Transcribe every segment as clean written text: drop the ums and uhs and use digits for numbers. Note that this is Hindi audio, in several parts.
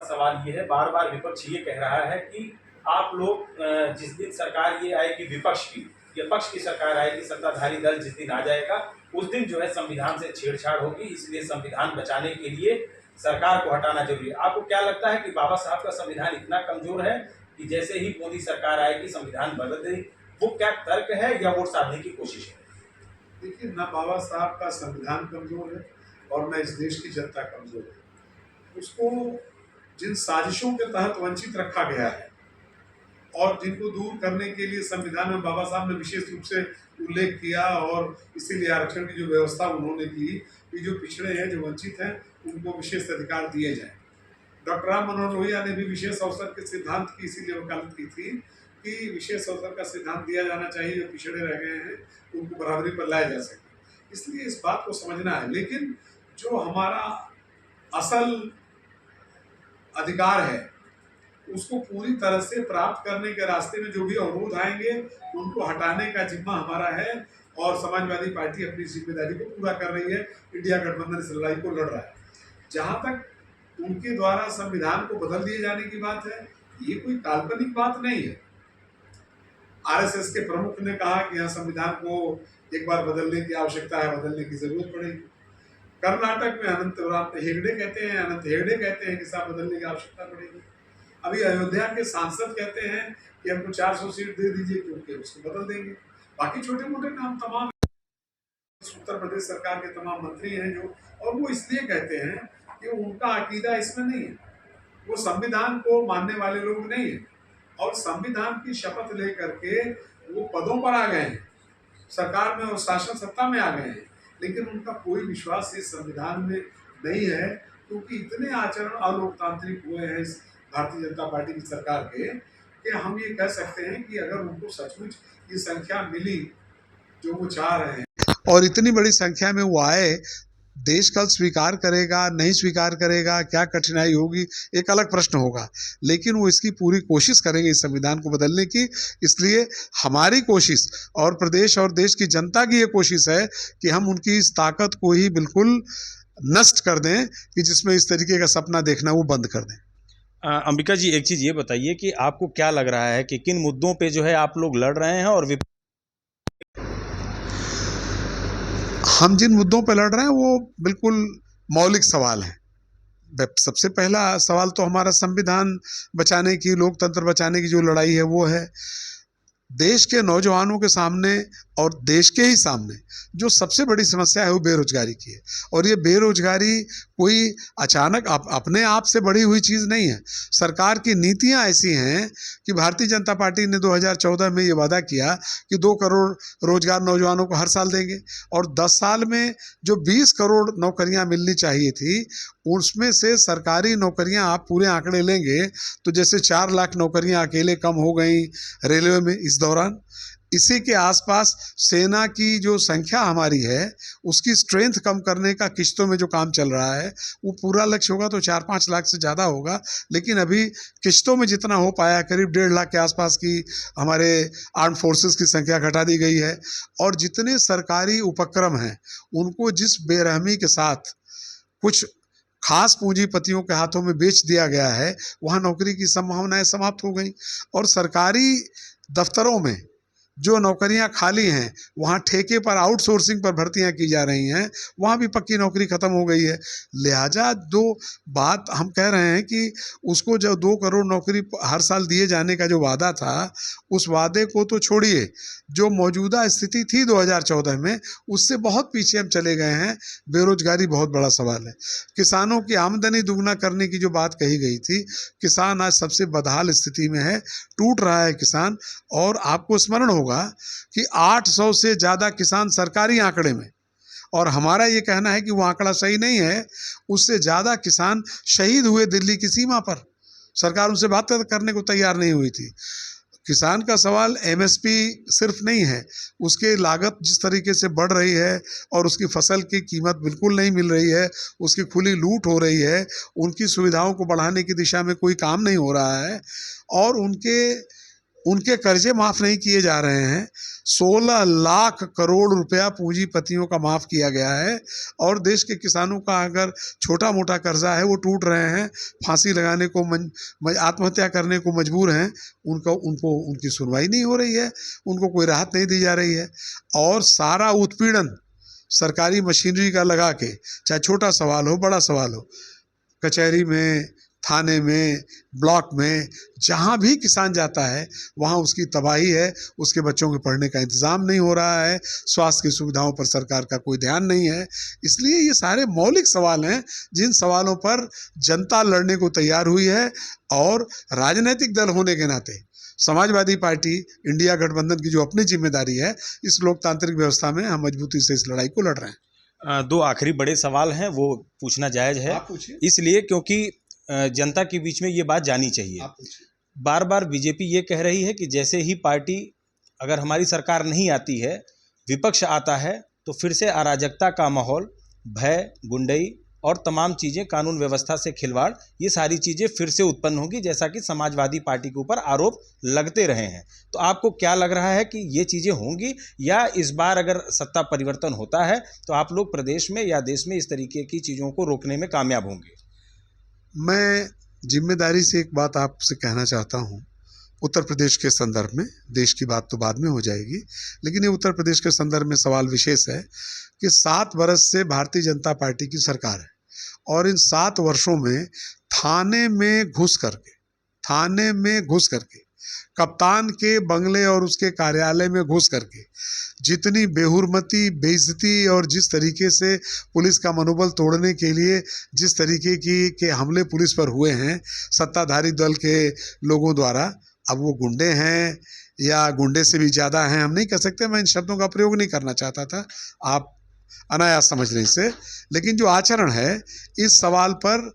सवाल ये है, बार बार विपक्ष ये कह रहा है कि आप लोग जिस दिन सरकार ये आएगी विपक्ष की या पक्ष की सरकार आएगी, सत्ताधारी दल जिस दिन आ जाएगा उस दिन जो है संविधान से छेड़छाड़ होगी, इसलिए संविधान बचाने के लिए सरकार को हटाना जरूरी है। आपको क्या लगता है कि बाबा साहब का संविधान इतना कमजोर है कि जैसे ही मोदी सरकार आएगी संविधान बदल देगी? वो क्या तर्क है या वोट साधने की कोशिश है? देखिए, ना बाबा साहब का संविधान कमजोर है और न इस देश की जनता कमजोर है। उसको जिन साजिशों के तहत वंचित रखा गया है और जिनको दूर करने के लिए संविधान में बाबा साहब ने विशेष रूप से उल्लेख किया और इसीलिए आरक्षण की जो व्यवस्था उन्होंने की कि जो पिछड़े हैं, जो वंचित हैं, उनको विशेष अधिकार दिए जाएं। डॉक्टर राम मनोहर लोहिया ने भी विशेष अवसर के सिद्धांत की इसीलिए वकालत की थी कि विशेष अवसर का सिद्धांत दिया जाना चाहिए, जो पिछड़े रह गए हैं उनको बराबरी पर लाया जा सके। इसलिए इस बात को समझना है। लेकिन जो हमारा असल अधिकार है उसको पूरी तरह से प्राप्त करने के रास्ते में जो भी अवरोध आएंगे उनको हटाने का जिम्मा हमारा है और समाजवादी पार्टी अपनी जिम्मेदारी को पूरा कर रही है। इंडिया गठबंधन इस लड़ाई को लड़ रहा है। जहां तक उनके द्वारा संविधान को बदल दिए जाने की बात है, ये कोई काल्पनिक बात नहीं है। आरएसएस के प्रमुख ने कहा कि यहाँ संविधान को एक बार बदलने की आवश्यकता है, बदलने की जरूरत पड़ेगी। कर्नाटक में अनंत हेगड़े कहते हैं कि साहब बदलने की आवश्यकता पड़ेगी। अभी अयोध्या के सांसद कहते हैं कि हमको 400 सीट दे दीजिए क्योंकि उसको बदल देंगे। बाकी छोटे मोटे नाम तमाम उत्तर प्रदेश सरकार के तमाम मंत्री हैं जो, और वो इसलिए कहते हैं कि उनका अकीदा इसमें नहीं है, वो संविधान को मानने वाले लोग नहीं है और संविधान की शपथ लेकर के वो पदों पर आ गए हैं, सरकार में और शासन सत्ता में आ गए हैं, लेकिन उनका कोई विश्वास इस संविधान में नहीं है क्योंकि इतने आचरण अलोकतांत्रिक हुए हैं इस भारतीय जनता पार्टी की सरकार के कि हम ये कह सकते हैं कि अगर उनको सचमुच ये संख्या मिली जो वो चाह रहे हैं और इतनी बड़ी संख्या में वो आए, देश कल स्वीकार करेगा नहीं स्वीकार करेगा, क्या कठिनाई होगी एक अलग प्रश्न होगा, लेकिन वो इसकी पूरी कोशिश करेंगे इस संविधान को बदलने की। इसलिए हमारी कोशिश और प्रदेश और देश की जनता की ये कोशिश है कि हम उनकी इस ताकत को ही बिल्कुल नष्ट कर दें कि जिसमें इस तरीके का सपना देखना वो बंद कर दें। अंबिका जी, एक चीज़ ये बताइए कि आपको क्या लग रहा है कि किन मुद्दों पे जो है आप लोग लड़ रहे हैं और हम जिन मुद्दों पर लड़ रहे हैं वो बिल्कुल मौलिक सवाल हैं। सबसे पहला सवाल तो हमारा संविधान बचाने की, लोकतंत्र बचाने की जो लड़ाई है वो है। देश के नौजवानों के सामने और देश के ही सामने जो सबसे बड़ी समस्या है वो बेरोजगारी की है और ये बेरोजगारी कोई अचानक अपने आप से बढ़ी हुई चीज़ नहीं है। सरकार की नीतियां ऐसी हैं कि भारतीय जनता पार्टी ने 2014 में ये वादा किया कि 2 करोड़ रोजगार नौजवानों को हर साल देंगे और 10 साल में जो 20 करोड़ नौकरियां मिलनी चाहिए थी उसमें से सरकारी नौकरियां आप पूरे आंकड़े लेंगे तो जैसे 4 लाख नौकरियां अकेले कम हो गई रेलवे में इस दौरान। इसी के आसपास सेना की जो संख्या हमारी है उसकी स्ट्रेंथ कम करने का किश्तों में जो काम चल रहा है वो पूरा लक्ष्य होगा तो 4-5 लाख से ज़्यादा होगा, लेकिन अभी किश्तों में जितना हो पाया करीब 1.5 लाख के आसपास की हमारे आर्म फोर्सेस की संख्या घटा दी गई है। और जितने सरकारी उपक्रम हैं उनको जिस बेरहमी के साथ कुछ खास पूंजीपतियों के हाथों में बेच दिया गया है वहाँ नौकरी की संभावनाएं समाप्त हो गई और सरकारी दफ्तरों में जो नौकरियां खाली हैं वहाँ ठेके पर आउटसोर्सिंग पर भर्तियां की जा रही हैं, वहाँ भी पक्की नौकरी खत्म हो गई है। लिहाजा जो बात हम कह रहे हैं कि उसको जो 2 करोड़ नौकरी हर साल दिए जाने का जो वादा था उस वादे को तो छोड़िए, जो मौजूदा स्थिति थी 2014 में उससे बहुत पीछे हम चले गए हैं। बेरोजगारी बहुत बड़ा सवाल है। किसानों की आमदनी दुगना करने की जो बात कही गई थी, किसान आज सबसे बदहाल स्थिति में है, टूट रहा है किसान। और आपको स्मरण होगा कि 800 से ज़्यादा किसान सरकारी आंकड़े में, और हमारा ये कहना है कि वो आंकड़ा सही नहीं है, उससे ज़्यादा किसान शहीद हुए दिल्ली की सीमा पर, सरकार उनसे बात करने को तैयार नहीं हुई थी। किसान का सवाल एमएसपी सिर्फ नहीं है, उसके लागत जिस तरीके से बढ़ रही है और उसकी फसल की कीमत बिल्कुल नहीं मिल रही है, उसकी खुली लूट हो रही है, उनकी सुविधाओं को बढ़ाने की दिशा में कोई काम नहीं हो रहा है और उनके उनके कर्जे माफ़ नहीं किए जा रहे हैं। 16 लाख करोड़ रुपया पूंजीपतियों का माफ़ किया गया है और देश के किसानों का अगर छोटा मोटा कर्जा है वो टूट रहे हैं, फांसी लगाने को आत्महत्या करने को मजबूर हैं, उनकी सुनवाई नहीं हो रही है, उनको कोई राहत नहीं दी जा रही है। और सारा उत्पीड़न सरकारी मशीनरी का लगा के, चाहे छोटा सवाल हो बड़ा सवाल हो, कचहरी में, थाने में, ब्लॉक में, जहाँ भी किसान जाता है वहाँ उसकी तबाही है। उसके बच्चों के पढ़ने का इंतज़ाम नहीं हो रहा है, स्वास्थ्य की सुविधाओं पर सरकार का कोई ध्यान नहीं है। इसलिए ये सारे मौलिक सवाल हैं जिन सवालों पर जनता लड़ने को तैयार हुई है। और राजनीतिक दल होने के नाते समाजवादी पार्टी, इंडिया गठबंधन की जो अपनी जिम्मेदारी है, इस लोकतांत्रिक व्यवस्था में हम मजबूती से इस लड़ाई को लड़ रहे हैं। दो आखिरी बड़े सवाल हैं, वो पूछना जायज़ है, आप पूछिए। इसलिए क्योंकि जनता के बीच में ये बात जानी चाहिए। बार बार बीजेपी ये कह रही है कि जैसे ही पार्टी, अगर हमारी सरकार नहीं आती है, विपक्ष आता है, तो फिर से अराजकता का माहौल, भय, गुंडई और तमाम चीज़ें, कानून व्यवस्था से खिलवाड़, ये सारी चीज़ें फिर से उत्पन्न होगी, जैसा कि समाजवादी पार्टी के ऊपर आरोप लगते रहे हैं। तो आपको क्या लग रहा है कि ये चीज़ें होंगी, या इस बार अगर सत्ता परिवर्तन होता है तो आप लोग प्रदेश में या देश में इस तरीके की चीज़ों को रोकने में कामयाब होंगे? मैं जिम्मेदारी से एक बात आपसे कहना चाहता हूँ। उत्तर प्रदेश के संदर्भ में, देश की बात तो बाद में हो जाएगी, लेकिन ये उत्तर प्रदेश के संदर्भ में सवाल विशेष है कि 7 वर्ष से भारतीय जनता पार्टी की सरकार है और इन 7 वर्षों में थाने में घुस करके कप्तान के बंगले और उसके कार्यालय में घुस करके जितनी बेहुरमती, बेइज्जती और जिस तरीके से पुलिस का मनोबल तोड़ने के लिए जिस तरीके के हमले पुलिस पर हुए हैं सत्ताधारी दल के लोगों द्वारा, अब वो गुंडे हैं या गुंडे से भी ज़्यादा हैं हम नहीं कह सकते, मैं इन शब्दों का प्रयोग नहीं करना चाहता था, आप अनायास समझ लें इससे। लेकिन जो आचरण है इस सवाल पर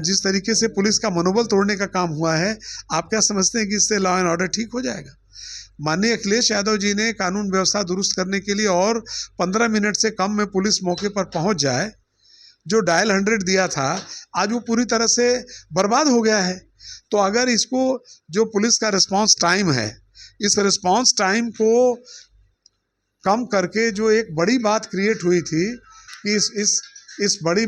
जिस तरीके से पुलिस का मनोबल तोड़ने का काम हुआ है, आप क्या समझते हैं कि इससे लॉ एंड ऑर्डर ठीक हो जाएगा? माननीय अखिलेश यादव जी ने कानून व्यवस्था दुरुस्त करने के लिए और 15 मिनट से कम में पुलिस मौके पर पहुंच जाए, जो डायल 100 दिया था, आज वो पूरी तरह से बर्बाद हो गया है। तो अगर इसको, जो पुलिस का रिस्पांस टाइम है, इस रिस्पांस टाइम को कम करके जो एक बड़ी बात क्रिएट हुई थी कि इस बड़ी